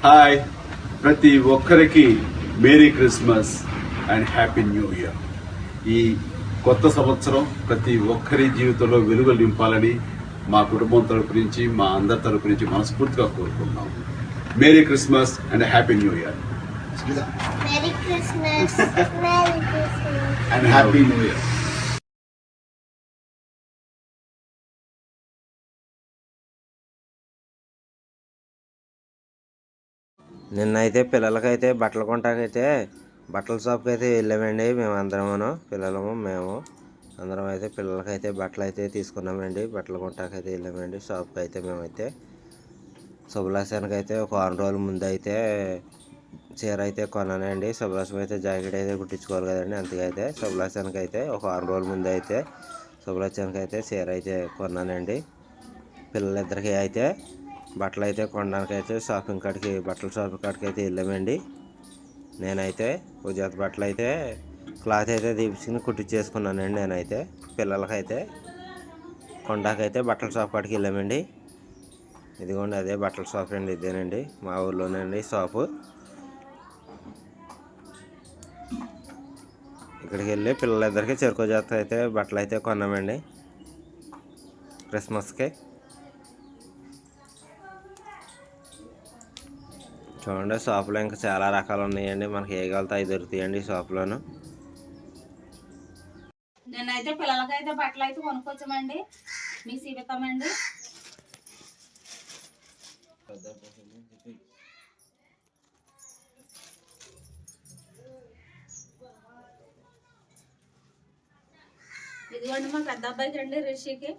Hi, ప్రతి ఒక్కరికి merry Christmas and happy new year. ఈ కొత్త సంవత్సరం ప్రతి ఒక్కరి జీవితంలో వెలుగులు నింపాలని మా కుటుంబం తరపు నుంచి, మా అందరి తరపు నుంచి మనస్ఫూర్తిగా కోరుకుంటున్నాం. Merry Christmas and happy new year. Merry Christmas. Merry Christmas. And happy new year. నిన్నైతే పిల్లలకైతే బట్టలు కొంటాకైతే బట్టల షాప్కి అయితే వెళ్ళామండి. మేము అందరము పిల్లలము మేము అందరం అయితే పిల్లలకైతే బట్టలు అయితే తీసుకున్నామండి. బట్టలు కొంటాకైతే వెళ్ళామండి షాప్కి అయితే. మేమైతే శుభలాసానికి అయితే ఒక 6 రోజుల ముందు అయితే చీర అయితే కొన్నానండి. శుభలాసం అయితే జాకెట్ అయితే కుట్టించుకోవాలి కదండి. అందుకైతే శుభలాసానికి అయితే ఒక 6 రోజుల ముందు అయితే శుభలాసానికి అయితే చీర అయితే కొన్నానండి. పిల్లలిద్దరికి అయితే బట్టలు అయితే కొనడానికి అయితే షాపింగ్ కాడికి బట్టల షాపింగ్ కాడికి అయితే వెళ్ళామండి. నేనైతే ఒక జత బట్టలు అయితే క్లాత్ అయితే తీపించుకుని కుట్టించేసుకున్నానండి. నేనైతే పిల్లలకైతే కొండాకైతే బట్టల షాప్ కాడికి వెళ్ళామండి. ఇదిగోండి అదే బట్టల షాప్ అండి. ఇదేనండి మా ఊర్లోనండి షాపు. ఇక్కడికి వెళ్ళి పిల్లలిద్దరికి చెరుకు జత అయితే బట్టలు అయితే కొన్నామండి క్రిస్మస్కి. చూడండి షాపులో ఇంకా చాలా రకాలు ఉన్నాయండి. మనకి ఏ కావాలితే అవి దొరుకుతాయండి షాపులోను. నేనైతే పిల్లలకైతే బట్టలు అయితే కొనుక్కొచ్చామండి. మీ సీవితామండి. ఇదిగోండి మా పెద్ద అబ్బాయికి అండి రిషికి.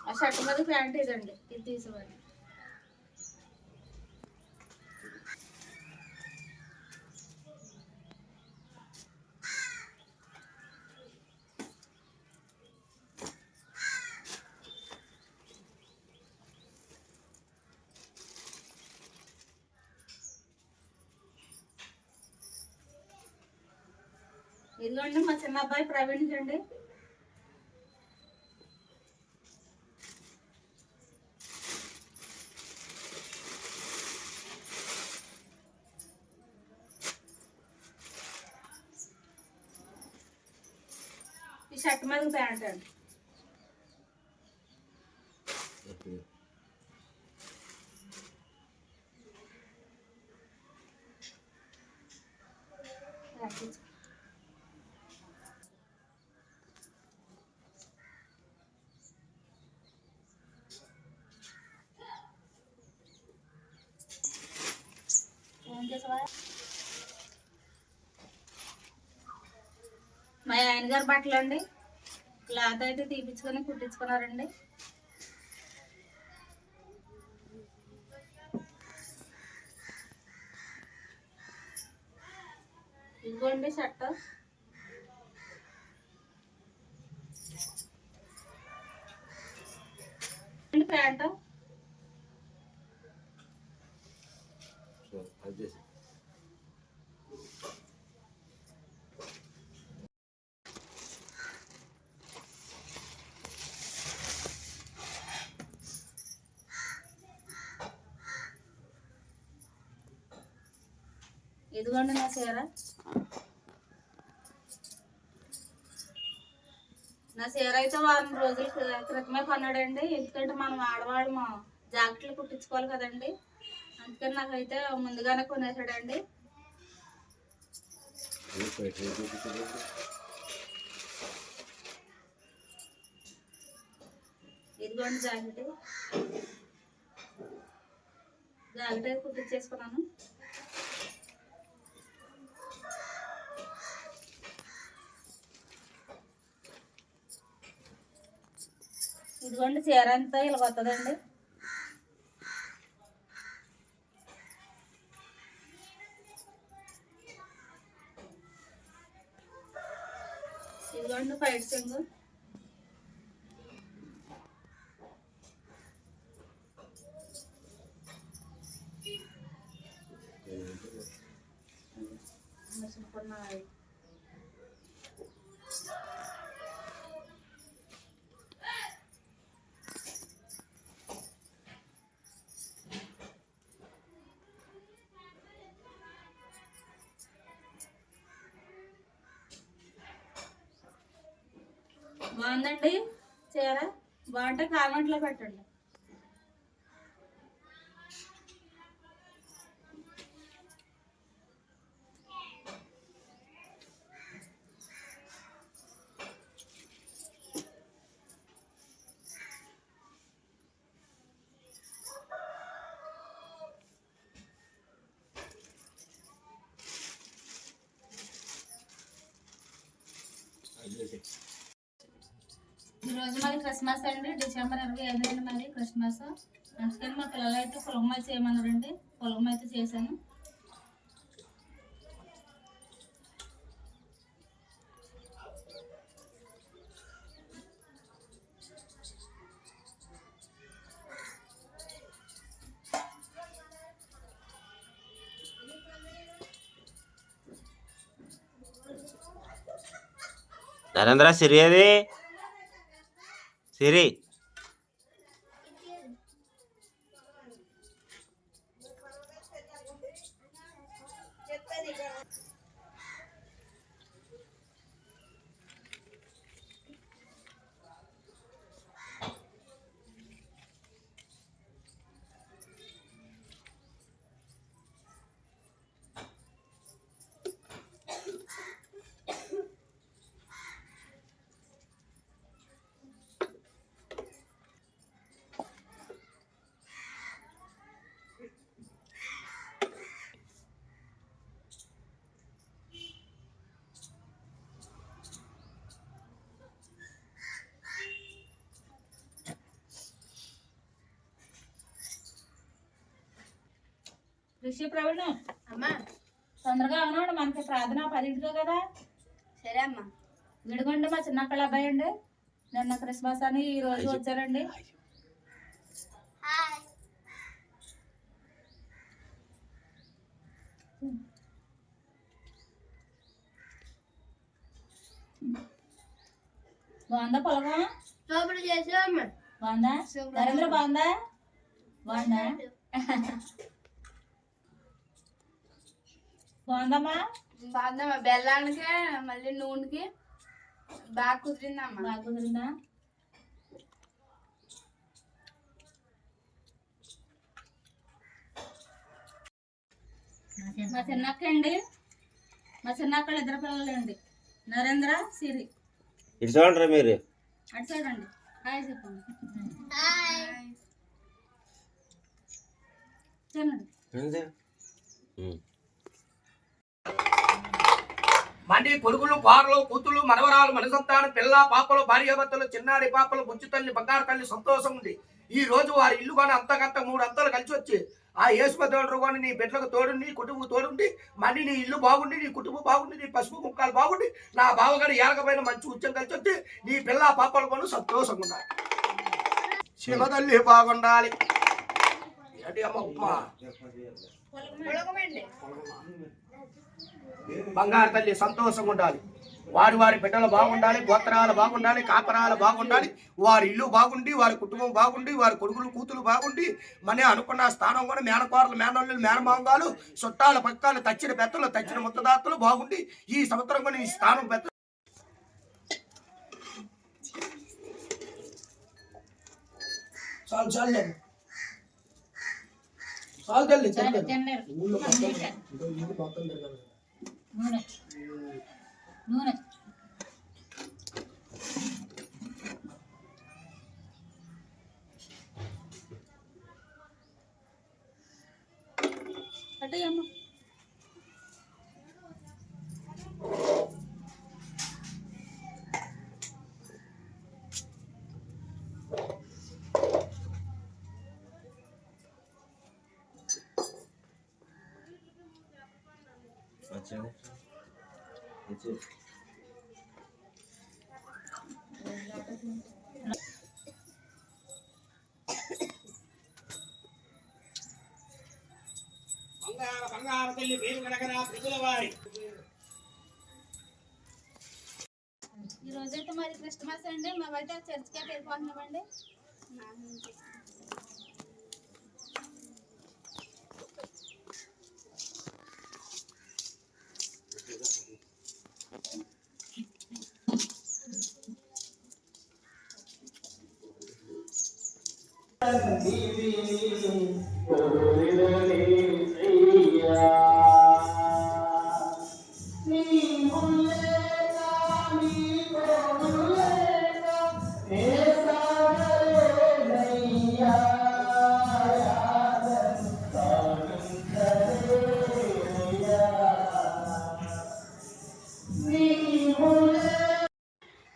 ఆ షర్ట్ మీద ప్యాంట్ ఇదండి, ఇది తీసుకోండి. ఇదిగోండి మా చిన్న అబ్బాయి ప్రవీణ్ అండి. ఈ షర్ట్ మీద ప్యాంట్ అండి. మా ఆయన గారు బట్టలు అండి. క్లాత్ అయితే తీపించుకొని కుట్టించుకున్నారండి. ఇదిగోండి షర్ట్, ప్యాంట్. ఇదిగోండి నా చీర. నా చీర అయితే వారం రోజుల క్రితమే కొన్నాడండి. ఎందుకంటే మనం ఆడవాళ్ళము జాకెట్లు కుట్టించుకోవాలి కదండి. అందుకని నాకైతే ముందుగానే కొనేసాడండి. ఇదిగోండి జాకెట్. జాకెట్ అయితే కుట్టించేసుకున్నాను. ఇదిగోండి చీర అంతా ఇలా వస్తుందండి. ఇదిగోండి పైట్ చెంగు. బాగుందండి చీర? బాగుంటే కామెంట్లో పెట్టండి. ఈరోజు మరి క్రిస్మస్ అండి, డిసెంబర్ 25 మరి క్రిస్మస్. అందుకని మా పిల్లలు అయితే పులగం అయితే చేయమన్నారండి. పులగం అయితే చేశాను. నరేంద్ర సిరి అది సిరి ఋషి ప్రవీణ్ అమ్మా తొందరగా అవునండి, మనకి ప్రార్థన 10 కదా. సరే అమ్మా. విడుగొండి మా చిన్నక్కల అబ్బాయి అండి. నిన్న క్రిస్మస్ అని ఈ రోజు వచ్చారండి. హాయ్. బాగుందా పొలగం? సూపర్ చేసావమ్మా. బాగుందా నరేంద్ర? బాగుందా? బాగుందా? బాగుందమ్మా? బాగుందమ్మా. బెల్లానికి మళ్ళీ నూనెకి బాగా కుదిరిందమ్మా. బాగా కుదిరిందా? మా చిన్నక్క అండి, మా చిన్నక్కలు 2 పిల్లలు అండి, నరేంద్ర సిరి. ఇటు చూడండి మీరు. అటు సైడ్ అండి. హాయ్ చెప్పండి. తినండి. మండి కొడుకులు, పారలు, కూతులు, మనవరాలు, మనసంతానం, పిల్ల పాపలు, భార్యాభర్తలు, చిన్నారి పాపలు, బుజ్జి తల్లి, బంగారు తల్లి సంతోషం ఉంది. ఈ రోజు వారి ఇల్లు కొని అంతకంత 3 అంతలు కలిసి వచ్చి ఆ యేసుపదేవుడు కొని నీ బిడ్డలకు తోడుండి, నీ కుటుంబం తోడుండి, మళ్ళీ నీ ఇల్లు బాగుండి, నీ కుటుంబం బాగుండి, నీ పసుపు ముక్కలు బాగుండి, నా బావగారు ఏలకపోయిన మంచి ఉద్యోగం కలిసి వచ్చి నీ పిల్ల పాపలు కొని సంతోషంగా ఉండాలి. శివ తల్లి బాగుండాలి. ఏంటి అమ్మ ఉప్మా? బంగారు తల్లి సంతోషంగా ఉండాలి. వారి వారి బిడ్డలు బాగుండాలి, గోత్రాలు బాగుండాలి, కాపరాలు బాగుండాలి, వారి ఇల్లు బాగుండి, వారి కుటుంబం బాగుండి, వారి కొడుకులు కూతులు బాగుండి, మనే అనుకున్న స్థానం కూడా మేనకోరలు, మేనల్లులు, మేనమాంగాలు, చుట్టాలు, పక్కాలు, తచ్చిన పెత్తలు, తచ్చిన ముత్తదాతలు బాగుండి ఈ సంవత్సరం కూడా ఈ స్థానం పెద్ద చాలు చాలు చాలు తల్లి నూనె నూనె అంటే అమ్మ బంగారు తల్లి పేరు కనకరా ప్రజల వారి. ఈ రోజైతే మరి క్రిస్మస్ అండి, మేమైతే చర్చికే వెళ్ళిపోతున్నామండి.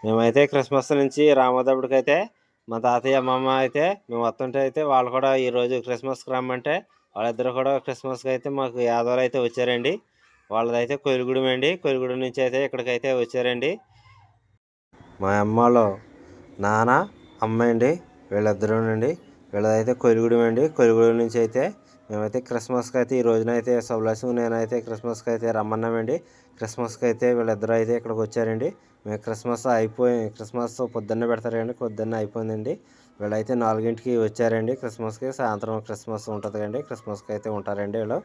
మేమైతే క్రిస్మస్ నుంచి రామోదప్పుడికైతే మా తాతయ్య అమ్మమ్మ అయితే మేము వస్తుంటే అయితే వాళ్ళు కూడా ఈరోజు క్రిస్మస్కి రమ్మంటే వాళ్ళిద్దరు కూడా క్రిస్మస్కి అయితే మాకు యాదవులు అయితే వచ్చారండి. వాళ్ళదైతే కొయిలగూడెం అండి. కొయిలగూడెం నుంచి అయితే ఇక్కడికైతే వచ్చారండి. మా అమ్మలో నాన్న అమ్మ అండి, వీళ్ళిద్దరూనండి. వీళ్ళదైతే కొయిలగూడెం అండి. కొయిలగూడెం నుంచి అయితే మేమైతే క్రిస్మస్కి అయితే ఈ రోజున అయితే సౌలాసు నేనైతే క్రిస్మస్కి అయితే రమ్మన్నామండి. క్రిస్మస్కి అయితే వీళ్ళిద్దరూ అయితే ఇక్కడికి వచ్చారండి. మేము క్రిస్మస్ పొద్దున్నే పెడతారండి, పొద్దున్నే అయిపోయిందండి. వీళ్ళైతే 4ంటికి వచ్చారండి క్రిస్మస్కి. సాయంత్రం క్రిస్మస్ ఉంటుంది అండి, క్రిస్మస్కి అయితే ఉంటారండి వీళ్ళు.